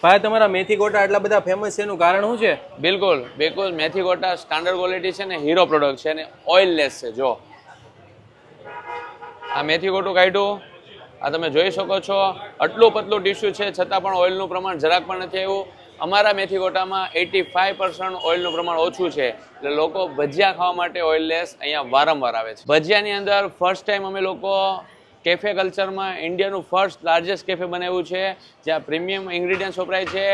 ભાઈ તમારા મેથી ગોટા એટલા બધા ફેમસ છે એનું કારણ શું છે? બિલકુલ બિલકુલ મેથી ગોટા સ્ટાન્ડર્ડ ક્વોલિટી છે ને હીરો પ્રોડક્ટ છે ને ઓઇલલેસ છે. જો આ મેથી ગોટું કાઢ્યું, આ તમે જોઈ શકો છો આટલું પતલું ટીશ્યુ છે છતાં પણ ઓઇલનું પ્રમાણ જરાક પણ નથી આવ્યું. અમારા મેથી ગોટામાં 85% ઓઇલનું પ્રમાણ ઓછું છે એટલે લોકો ભજીયા ખાવા માટે ઓઇલલેસ અહીંયા વારંવાર આવે છે. ભજીયાની અંદર ફર્સ્ટ ટાઈમ અમે લોકો કેફે કલ્ચરમાં ઇન્ડિયાનું ફર્સ્ટ લાર્જેસ્ટ કેફે બનાવ્યું છે જ્યાં પ્રીમિયમ ઇન્ગ્રીડિયન્ટ્સ વપરાય છે.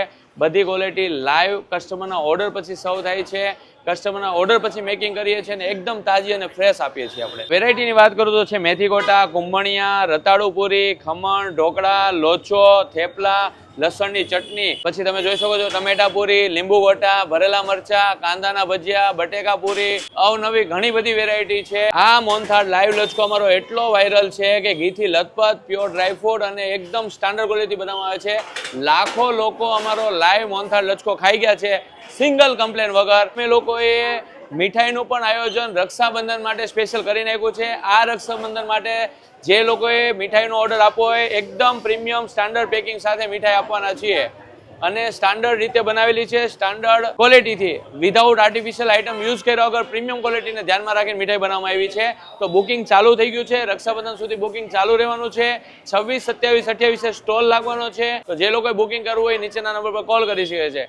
બધી ક્વોલિટી લાઈવ કસ્ટમરના ઓર્ડર પછી સર્વ થાય છે. કસ્ટમરના ઓર્ડર પછી મેકિંગ કરીએ છીએ અને એકદમ તાજી અને ફ્રેશ આપીએ છીએ. આપણે વેરાયટીની વાત કરું તો છે મેથી ગોટા, કુંભણિયા, રતાળુ પૂરી, ખમણ, ઢોકળા, લોચો, થેપલા, લસણની ચટણી, પછી તમે જોઈ શકો છો ટમેટા પૂરી, લીંબુ ગોટા, ભરેલા મરચા, કાંદાના ભજીયા, બટેકા પૂરી, અવનવી ઘણી બધી વેરાયટી છે. આ મોહનથાળ લાઈવ લચકો અમારો એટલો વાયરલ છે કે ઘીથી લથપથ, પ્યોર ડ્રાયફ્રૂટ અને એકદમ સ્ટાન્ડર્ડ ક્વોલિટી બનાવવામાં આવે છે. લાખો લોકો અમારો લાઈવ મોહનથાળ લચકો ખાઈ ગયા છે સિંગલ કમ્પ્લેન વગર. અમે લોકોએ મીઠાઈનું પણ આયોજન રક્ષાબંધન માટે સ્પેશિયલ કરી નાખ્યું છે. આ રક્ષાબંધન માટે જે લોકોએ મીઠાઈનો ઓર્ડર આપવો હોય એકદમ પ્રીમિયમ સ્ટાન્ડર્ડ પેકિંગ સાથે મીઠાઈ આપવાના છીએ અને સ્ટાન્ડર્ડ રીતે બનાવેલી છે, સ્ટાન્ડર્ડ ક્વોલિટીથી, વિધાઉટ આર્ટિફિશિયલ આઇટમ યુઝ કર્યા વગર પ્રીમિયમ ક્વોલિટીને ધ્યાનમાં રાખીને મીઠાઈ બનાવવામાં આવી છે. તો બુકિંગ ચાલુ થઈ ગયું છે, રક્ષાબંધન સુધી બુકિંગ ચાલુ રહેવાનું છે. 26, 27, 28 સ્ટોલ લાગવાનો છે. તો જે લોકોએ બુકિંગ કરવું હોય નીચેના નંબર પર કોલ કરી શકે છે.